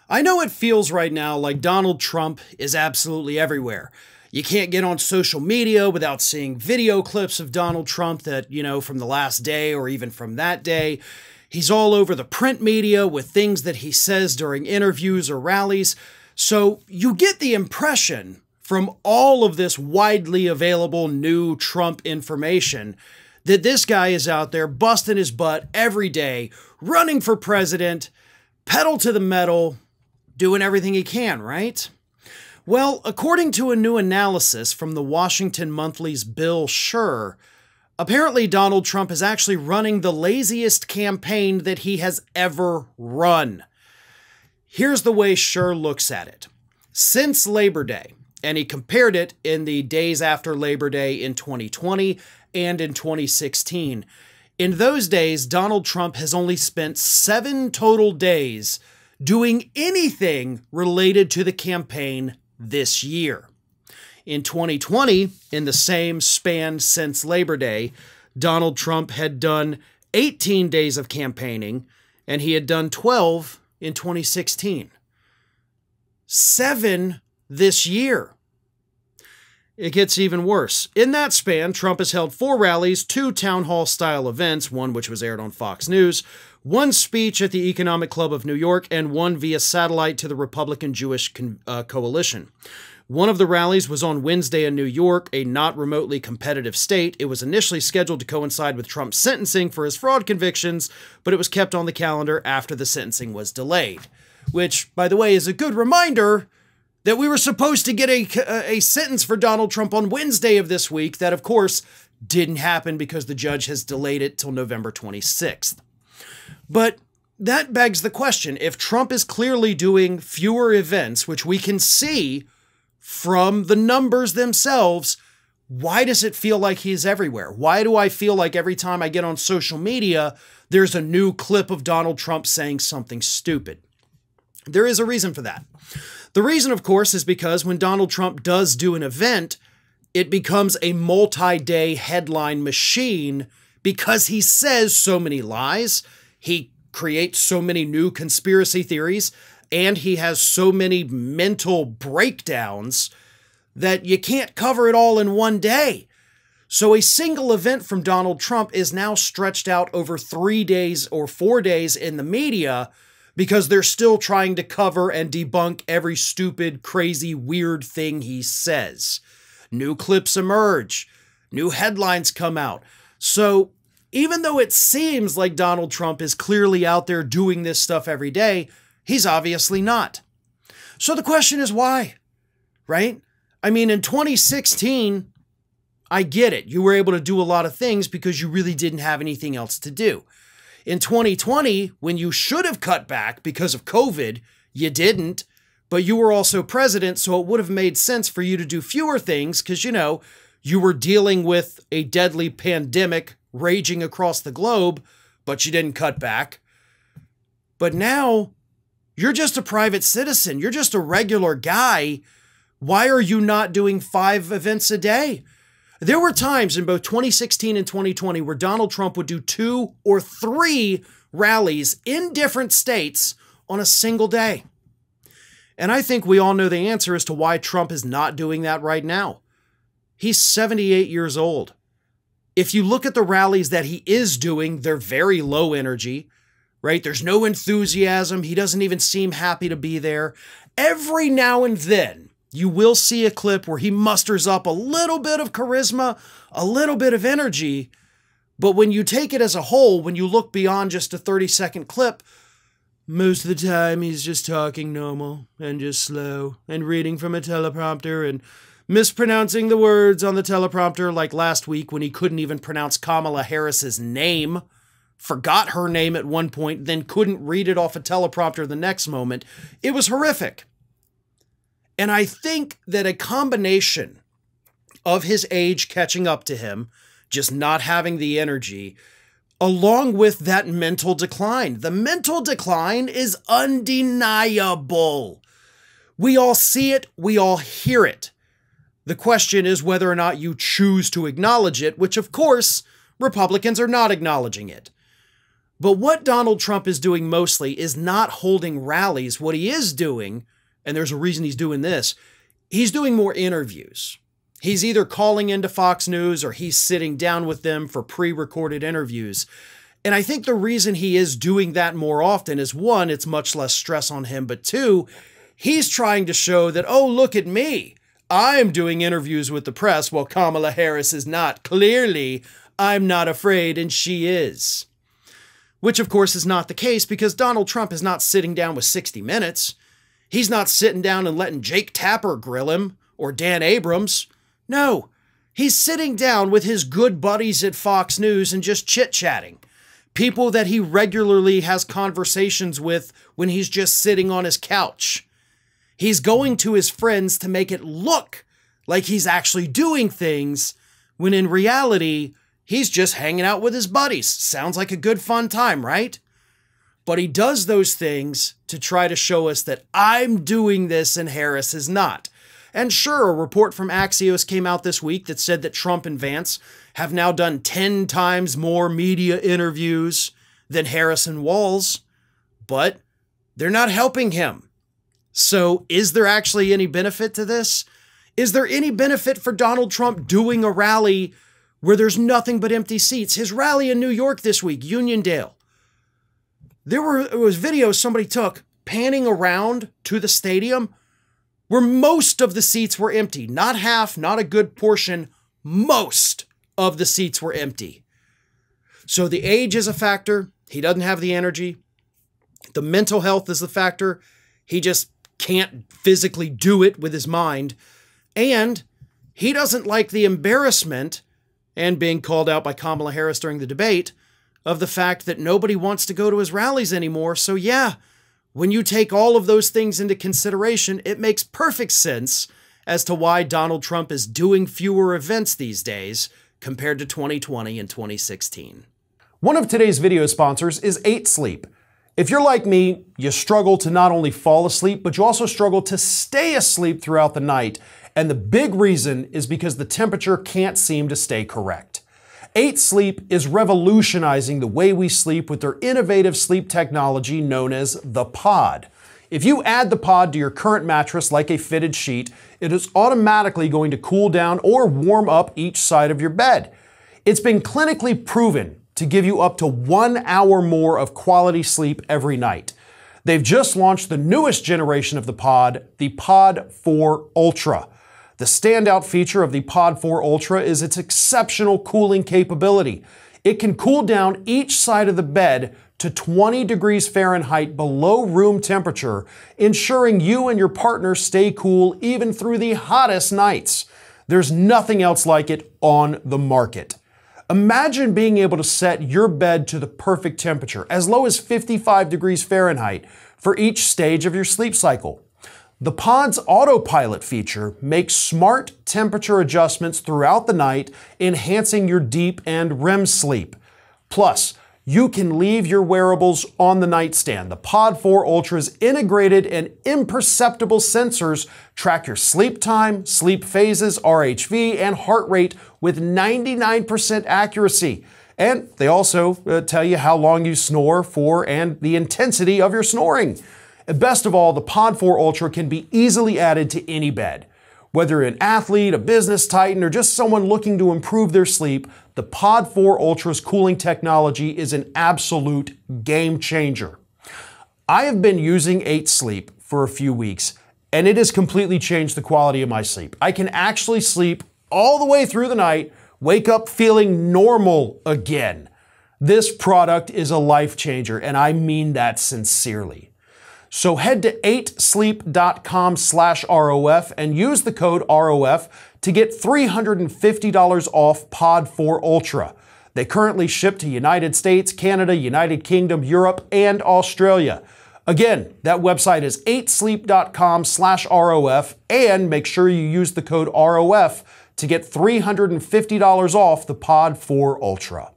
I know it feels right now like Donald Trump is absolutely everywhere. You can't get on social media without seeing video clips of Donald Trump that, from the last day or even from that day. He's all over the print media with things that he says during interviews or rallies. So you get the impression from all of this widely available new Trump information that this guy is out there busting his butt every day, running for president, pedal to the metal, doing everything he can, right? Well, according to a new analysis from the Washington Monthly's Bill Scher, apparently Donald Trump is actually running the laziest campaign that he has ever run. Here's the way Scher looks at it. Since Labor Day, and he compared it in the days after Labor Day in 2020 and in 2016, in those days, Donald Trump has only spent 7 total days doing anything related to the campaign this year. In 2020, in the same span since Labor Day, Donald Trump had done 18 days of campaigning, and he had done 12 in 2016. 7 this year. It gets even worse. In that span, Trump has held 4 rallies, 2 town hall-style events, one which was aired on Fox News, 1 speech at the Economic Club of New York, and 1 via satellite to the Republican Jewish Coalition. One of the rallies was on Wednesday in New York, a not remotely competitive state. It was initially scheduled to coincide with Trump's sentencing for his fraud convictions, but it was kept on the calendar after the sentencing was delayed. Which, by the way, is a good reminder that we were supposed to get a sentence for Donald Trump on Wednesday of this week. That, of course, didn't happen because the judge has delayed it till November 26th. But that begs the question, if Trump is clearly doing fewer events, which we can see from the numbers themselves, why does it feel like he's everywhere? Why do I feel like every time I get on social media, there's a new clip of Donald Trump saying something stupid? There is a reason for that. The reason, of course, is because when Donald Trump does do an event, it becomes a multi-day headline machine because he says so many lies, he creates so many new conspiracy theories, and he has so many mental breakdowns that you can't cover it all in one day. So a single event from Donald Trump is now stretched out over 3 days or 4 days in the media because they're still trying to cover and debunk every stupid, crazy, weird thing he says. New clips emerge. New headlines come out. So even though it seems like Donald Trump is clearly out there doing this stuff every day, he's obviously not. So the question is why, right? I mean, in 2016, I get it. You were able to do a lot of things because you really didn't have anything else to do. In 2020, when you should have cut back because of COVID, you didn't, but you were also president, so it would have made sense for you to do fewer things because, you were dealing with a deadly pandemic raging across the globe, but you didn't cut back. But now, you're just a private citizen. You're just a regular guy. Why are you not doing 5 events a day? There were times in both 2016 and 2020 where Donald Trump would do 2 or 3 rallies in different states on a single day. And I think we all know the answer as to why Trump is not doing that right now. He's 78 years old. If you look at the rallies that he is doing, they're very low energy, right? There's no enthusiasm. He doesn't even seem happy to be there. Every now and then, you will see a clip where he musters up a little bit of charisma, a little bit of energy. But when you take it as a whole, when you look beyond just a 30-second clip, most of the time he's just talking normal and just slow and reading from a teleprompter and mispronouncing the words on the teleprompter, like last week when he couldn't even pronounce Kamala Harris's name, forgot her name at one point, then couldn't read it off a teleprompter the next moment. It was horrific. And I think that a combination of his age catching up to him, just not having the energy, along with that mental decline. The mental decline is undeniable. We all see it. We all hear it. The question is whether or not you choose to acknowledge it, which, of course, Republicans are not acknowledging it. But what Donald Trump is doing mostly is not holding rallies. What he is doing, and there's a reason he's doing this, he's doing more interviews. He's either calling into Fox News or he's sitting down with them for pre-recorded interviews. And I think the reason he is doing that more often is, one, it's much less stress on him, but two, he's trying to show that, oh, look at me. I'm doing interviews with the press while Kamala Harris is not. Clearly, I'm not afraid, and she is. Which, of course, is not the case because Donald Trump is not sitting down with 60 Minutes. He's not sitting down and letting Jake Tapper grill him or Dan Abrams. No, he's sitting down with his good buddies at Fox News and just chit-chatting. People that he regularly has conversations with when he's just sitting on his couch. He's going to his friends to make it look like he's actually doing things, when in reality, he's just hanging out with his buddies. Sounds like a good fun time, right? But he does those things to try to show us that I'm doing this and Harris is not. And sure, a report from Axios came out this week that said that Trump and Vance have now done 10 times more media interviews than Harris and Walz, but they're not helping him. So is there actually any benefit to this? Is there any benefit for Donald Trump doing a rally where there's nothing but empty seats? His rally in New York this week, Uniondale. There was videos somebody took panning around to the stadium where most of the seats were empty. Not half, not a good portion. Most of the seats were empty. So the age is a factor. He doesn't have the energy. The mental health is the factor. He just can't physically do it with his mind. And he doesn't like the embarrassment and being called out by Kamala Harris during the debate of the fact that nobody wants to go to his rallies anymore. So yeah, when you take all of those things into consideration, it makes perfect sense as to why Donald Trump is doing fewer events these days compared to 2020 and 2016. One of today's video sponsors is 8 Sleep. If you're like me, you struggle to not only fall asleep, but you also struggle to stay asleep throughout the night. And the big reason is because the temperature can't seem to stay correct. 8 Sleep is revolutionizing the way we sleep with their innovative sleep technology known as the Pod. If you add the Pod to your current mattress like a fitted sheet, it is automatically going to cool down or warm up each side of your bed. It's been clinically proven to give you up to 1 hour more of quality sleep every night. They've just launched the newest generation of the Pod 4 Ultra. The standout feature of the Pod 4 Ultra is its exceptional cooling capability. It can cool down each side of the bed to 20 degrees Fahrenheit below room temperature, ensuring you and your partner stay cool even through the hottest nights. There's nothing else like it on the market. Imagine being able to set your bed to the perfect temperature, as low as 55 degrees Fahrenheit, for each stage of your sleep cycle. The Pod's autopilot feature makes smart temperature adjustments throughout the night, enhancing your deep and REM sleep. Plus, you can leave your wearables on the nightstand. The Pod 4 Ultra's integrated and imperceptible sensors track your sleep time, sleep phases, RHV, and heart rate with 99% accuracy. And they also tell you how long you snore for and the intensity of your snoring. And best of all, the Pod 4 Ultra can be easily added to any bed. Whether you're an athlete, a business titan, or just someone looking to improve their sleep, the Pod 4 Ultra's cooling technology is an absolute game changer. I have been using 8 Sleep for a few weeks, and it has completely changed the quality of my sleep. I can actually sleep all the way through the night, wake up feeling normal again. This product is a life changer, and I mean that sincerely. So head to 8sleep.com/ROF and use the code ROF to get $350 off Pod 4 Ultra. They currently ship to United States, Canada, United Kingdom, Europe, and Australia. Again, that website is 8sleep.com/ROF, and make sure you use the code ROF to get $350 off the Pod 4 Ultra.